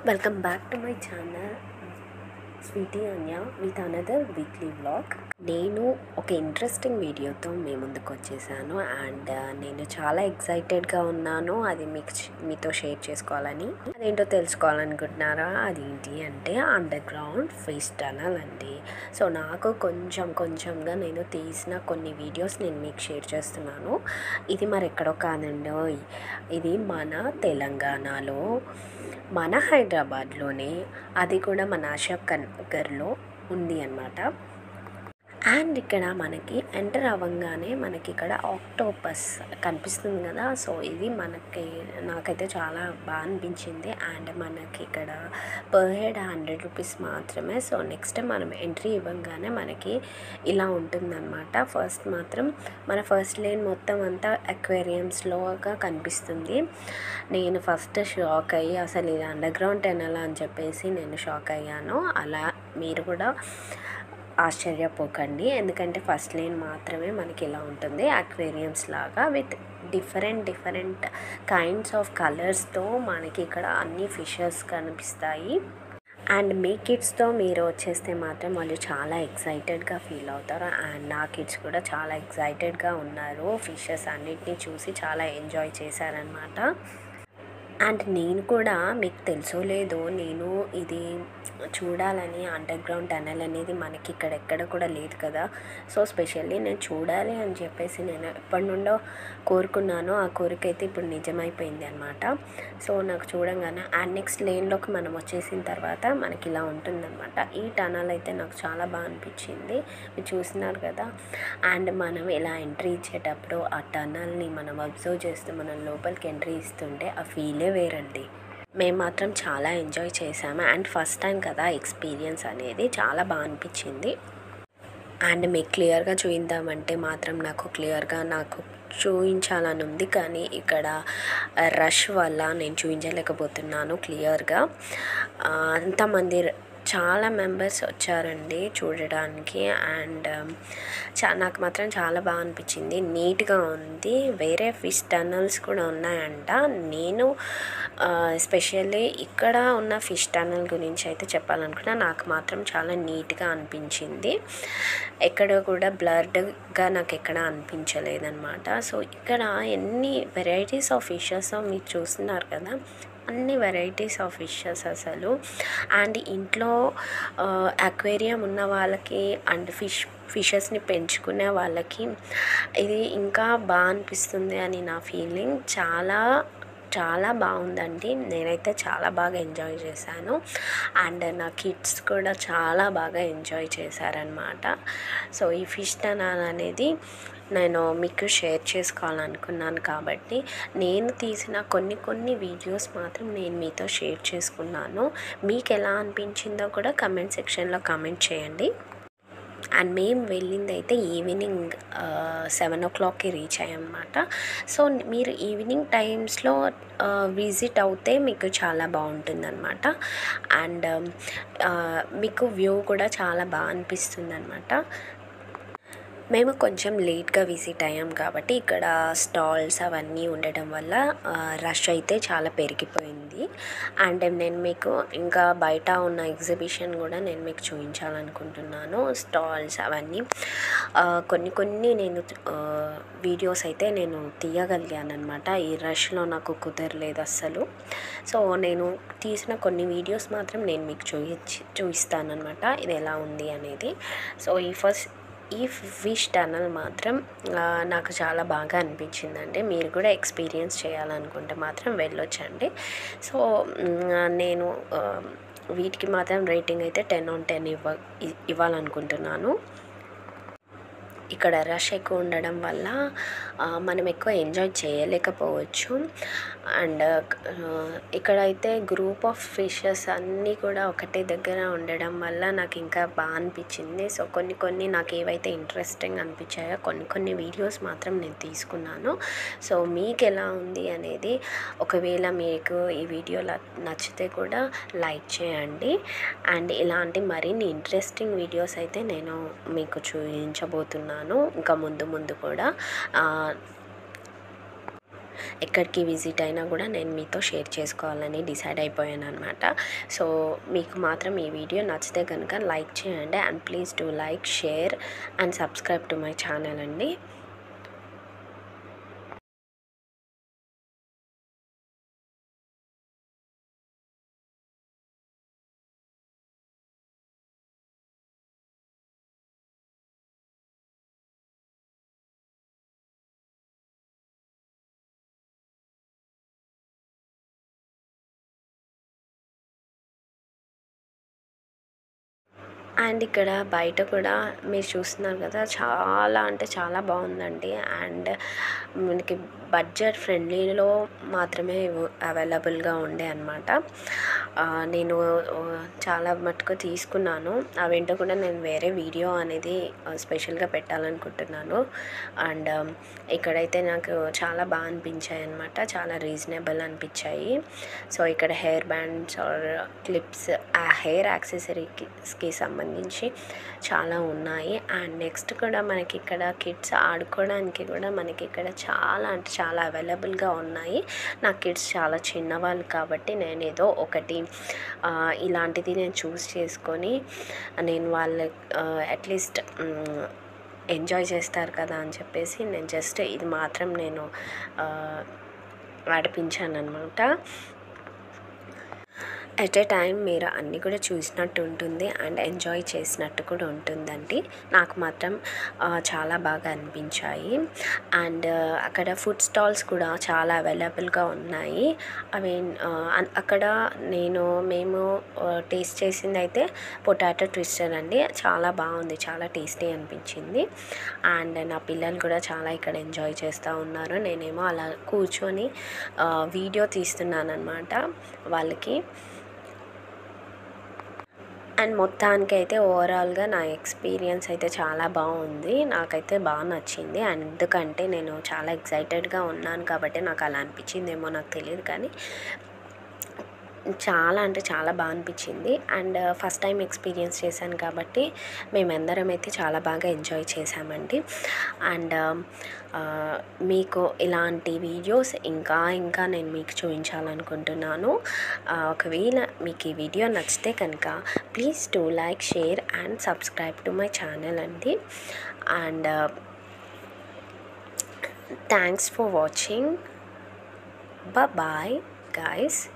Welcome back to my channel Sweety Anya with another weekly vlog. నేను ఒక interesting వీడియోతో మీ ముందుకు వచ్చేసాను అండ్ నేను చాలా ఎక్సైటెడ్గా ఉన్నాను. అది మీతో షేర్ చేసుకోవాలని. అదేంటో తెలుసుకోవాలనుకుంటున్నారా? అదేంటి అంటే అండర్ గ్రౌండ్ ఫిష్ టనల్ అండి. సో నాకు కొంచెంగా నేను తీసిన కొన్ని వీడియోస్ నేను మీకు షేర్ చేస్తున్నాను. ఇది మరి ఎక్కడో కాదండి, ఇది మన తెలంగాణలో, మన హైదరాబాద్లోనే, అది కూడా మన అశోక్ నగర్లో ఉంది అన్నమాట. అండ్ ఇక్కడ మనకి ఎంటర్ అవ్వగానే మనకి ఇక్కడ ఆక్టోపస్ కనిపిస్తుంది కదా. సో ఇది నాకైతే చాలా బాగా అనిపించింది. అండ్ మనకి ఇక్కడ పర్ హెడ్ 100 రూపీస్ మాత్రమే. సో నెక్స్ట్ మనం ఎంట్రీ ఇవ్వగానే మనకి ఇలా ఉంటుందన్నమాట. ఫస్ట్ మాత్రం మన ఫస్ట్ లేన్ మొత్తం అంతా అక్వేరియంస్లోగా కనిపిస్తుంది. నేను ఫస్ట్ షాక్ అయ్యి అసలు ఇది అండర్ గ్రౌండ్ టనల్ అని చెప్పేసి నేను షాక్ అయ్యాను. అలా మీరు కూడా ఆశ్చర్యపోకండి, ఎందుకంటే ఫస్ట్ లేన్ మాత్రమే మనకి ఇలా ఉంటుంది అక్వేరియంస్ లాగా విత్ డిఫరెంట్ కైండ్స్ ఆఫ్ కలర్స్తో మనకి ఇక్కడ అన్ని ఫిషెస్ కనిపిస్తాయి. అండ్ మీ కిడ్స్తో మీరు వచ్చేస్తే మాత్రం వాళ్ళు చాలా ఎక్సైటెడ్గా ఫీల్ అవుతారు. అండ్ నా కిడ్స్ కూడా చాలా ఎక్సైటెడ్గా ఉన్నారు. ఫిషెస్ అన్నిటినీ చూసి చాలా ఎంజాయ్ చేశారనమాట. అండ్ నేను కూడా, మీకు తెలుసో లేదో, నేను ఇది చూడాలని, అండర్ గ్రౌండ్ టనల్ అనేది మనకి ఇక్కడెక్కడ కూడా లేదు కదా. సో స్పెషల్లీ నేను చూడాలి అని చెప్పేసి నేను ఎప్పటి నుండో కోరుకున్నాను. ఆ కోరిక అయితే ఇప్పుడు నిజమైపోయింది అనమాట. సో నాకు చూడంగానే అండ్ నెక్స్ట్ లేన్లోకి మనం వచ్చేసిన తర్వాత మనకి ఇలా ఉంటుందన్నమాట. ఈ టనల్ అయితే నాకు చాలా బాగా అనిపించింది. మీరు చూస్తున్నారు కదా. అండ్ మనం ఇలా ఎంట్రీ ఇచ్చేటప్పుడు ఆ టనల్ని మనం అబ్జర్వ్ చేస్తూ మనం లోపలికి ఎంట్రీ ఇస్తుంటే ఆ ఫీలే వేరండి. మేము మాత్రం చాలా ఎంజాయ్ చేసాము. అండ్ ఫస్ట్ టైం కదా ఎక్స్పీరియన్స్ అనేది చాలా బాగా అనిపించింది. అండ్ మీకు క్లియర్గా చూద్దామంటే మాత్రం నాకు చూపించాలని ఉంది, కానీ ఇక్కడ రష్ వల్ల నేను చూపించలేకపోతున్నాను క్లియర్గా. అంతమంది చాలా మెంబర్స్ వచ్చారండి చూడడానికి. అండ్ నాకు మాత్రం చాలా బాగా అనిపించింది, నీట్గా ఉంది. వేరే ఫిష్ టనల్స్ కూడా ఉన్నాయంట. నేను ఎస్పెషల్లీ ఇక్కడ ఉన్న ఫిష్ టనల్ గురించి అయితే చెప్పాలనుకున్నా. నాకు మాత్రం చాలా నీట్గా అనిపించింది. ఎక్కడ కూడా బ్లర్డ్గా నాకు ఎక్కడ అనిపించలేదన్నమాట. సో ఇక్కడ ఎన్ని వెరైటీస్ ఆఫ్ ఫిషెస్ మీరు చూస్తున్నారు కదా, అన్ని వెరైటీస్ ఆఫ్ ఫిషెస్ అసలు. అండ్ ఇంట్లో అక్వేరియం ఉన్న వాళ్ళకి అండ్ ఫిషెస్ని పెంచుకునే వాళ్ళకి ఇది ఇంకా బాగా అనిపిస్తుంది అని నా ఫీలింగ్. చాలా బాగుందండి. నేనైతే చాలా బాగా ఎంజాయ్ చేశాను. అండ్ నా కిడ్స్ కూడా చాలా బాగా ఎంజాయ్ చేశారనమాట. సో ఈ ఫిష్ టనల్ అనేది నేను మీకు షేర్ చేసుకోవాలనుకున్నాను కాబట్టి నేను తీసిన కొన్ని వీడియోస్ మాత్రం నేను మీతో షేర్ చేసుకున్నాను. మీకు ఎలా అనిపించిందో కూడా కమెంట్ సెక్షన్లో కామెంట్ చేయండి. అండ్ మేము వెళ్ళింది అయితే ఈవినింగ్ 7 o'clockకి రీచ్ అయ్యామన్నమాట. సో మీరు ఈవినింగ్ టైమ్స్లో విజిట్ అవుతే మీకు చాలా బాగుంటుందన్నమాట. అండ్ మీకు వ్యూ కూడా చాలా బాగా అనిపిస్తుంది అనమాట. మేము కొంచెం లేట్గా విజిట్ అయ్యాం కాబట్టి ఇక్కడ స్టాల్స్ అవన్నీ ఉండడం వల్ల రష్ అయితే చాలా పెరిగిపోయింది. అండ్ నేను మీకు ఇంకా బయట ఉన్న ఎగ్జిబిషన్ కూడా నేను మీకు చూపించాలనుకుంటున్నాను. స్టాల్స్ అవన్నీ కొన్ని నేను వీడియోస్ అయితే నేను తీయగలిగాను అనమాట. ఈ రష్లో నాకు కుదరలేదు అస్సలు. సో నేను తీసిన కొన్ని వీడియోస్ మాత్రం నేను మీకు చూపిస్తాను అనమాట, ఇది ఎలా ఉంది అనేది. సో ఈ ఫిష్ టనల్ మాత్రం నాకు చాలా బాగా అనిపించిందండి. మీరు కూడా ఎక్స్పీరియన్స్ చేయాలనుకుంటే మాత్రం వెళ్ళొచ్చండి. సో నేను వీటికి మాత్రం రేటింగ్ అయితే 10 on 10 ఇవ్వాలనుకుంటున్నాను. ఇక్కడ రష్ ఎక్కువ ఉండడం వల్ల మనం ఎక్కువ ఎంజాయ్ చేయలేకపోవచ్చు. అండ్ ఇక్కడైతే గ్రూప్ ఆఫ్ ఫిషెస్ అన్నీ కూడా ఒకటే దగ్గర ఉండడం వల్ల నాకు ఇంకా బాగా అనిపించింది. సో కొన్ని నాకు ఏవైతే ఇంట్రెస్టింగ్ అనిపించాయో కొన్ని వీడియోస్ మాత్రం నేను తీసుకున్నాను. సో మీకు ఎలా ఉంది అనేది, ఒకవేళ మీకు ఈ వీడియో నచ్చితే కూడా లైక్ చేయండి. అండ్ ఇలాంటి మరిన్ని ఇంట్రెస్టింగ్ వీడియోస్ అయితే నేను మీకు చూపించబోతున్నాను ఇంకా ముందు కూడా. ఎక్కడికి విజిట్ అయినా కూడా నేను మీతో షేర్ చేసుకోవాలని డిసైడ్ అయిపోయాను అనమాట. సో మీకు మాత్రం ఈ వీడియో నచ్చితే కనుక లైక్ చేయండి and please do like, share and subscribe to my channel అండి. అండ్ ఇక్కడ బయట కూడా మీరు చూస్తున్నారు కదా, చాలా అంటే చాలా బాగుందండి. అండ్ మనకి బడ్జెట్ ఫ్రెండ్లీలో మాత్రమే అవైలబుల్గా ఉండే అనమాట. నేను చాలా మటుకు తీసుకున్నాను. అవేంటో కూడా నేను వేరే వీడియో అనేది స్పెషల్గా పెట్టాలనుకుంటున్నాను. అండ్ ఇక్కడైతే నాకు చాలా బాగా అనిపించాయి అనమాట, చాలా రీజనబుల్ అనిపించాయి. సో ఇక్కడ హెయిర్ బ్యాండ్స్ ఆర్ క్లిప్స్, ఆ హెయిర్ యాక్సెసరీస్కి సంబంధించి చాలా ఉన్నాయి. అండ్ నెక్స్ట్ కూడా మనకి ఇక్కడ కిడ్స్ ఆడుకోవడానికి కూడా మనకి ఇక్కడ చాలా అంటే చాలా అవైలబుల్గా ఉన్నాయి. నా కిడ్స్ చాలా చిన్నవాళ్ళు కాబట్టి నేను ఏదో ఒకటి ఇలాంటిది నేను చూస్ చేసుకొని నేను వాళ్ళ అట్లీస్ట్ ఎంజాయ్ చేస్తారు కదా అని చెప్పేసి నేను జస్ట్ ఇది మాత్రం నేను ఆడిపించాను అనమాట. ఎట్ ఏ టైం మీరు అన్నీ కూడా చూసినట్టు ఉంటుంది అండ్ ఎంజాయ్ చేసినట్టు కూడా ఉంటుందండి. నాకు మాత్రం చాలా బాగా అనిపించాయి. అండ్ అక్కడ ఫుడ్ స్టాల్స్ కూడా చాలా అవైలబుల్గా ఉన్నాయి. అవి అక్కడ మేము టేస్ట్ చేసింది అయితే పొటాటో ట్విస్టర్ అండి. చాలా బాగుంది, చాలా టేస్టీ అనిపించింది. అండ్ నా పిల్లలు కూడా చాలా ఇక్కడ ఎంజాయ్ చేస్తూ ఉన్నారు. నేనేమో అలా కూర్చొని వీడియో తీస్తున్నాను అనమాట వాళ్ళకి. అండ్ మొత్తానికి అయితే ఓవరాల్గా నా ఎక్స్పీరియన్స్ అయితే చాలా బాగుంది, నాకైతే బాగా నచ్చింది. అండ్ ఎందుకంటే నేను చాలా ఎక్సైటెడ్గా ఉన్నాను కాబట్టి నాకు అలా అనిపించిందేమో నాకు తెలియదు, కానీ చాలా అంటే చాలా బాగా అనిపించింది. అండ్ ఫస్ట్ టైం ఎక్స్పీరియన్స్ చేశాను కాబట్టి మేమందరం అయితే చాలా బాగా ఎంజాయ్ చేసామండి. అండ్ మీకు ఇలాంటి వీడియోస్ ఇంకా నేను మీకు చూపించాలనుకుంటున్నాను. ఒకవేళ మీకు ఈ వీడియో నచ్చితే కనుక please do like, share and subscribe to my channel అండి. And thanks for watching. Bye bye guys.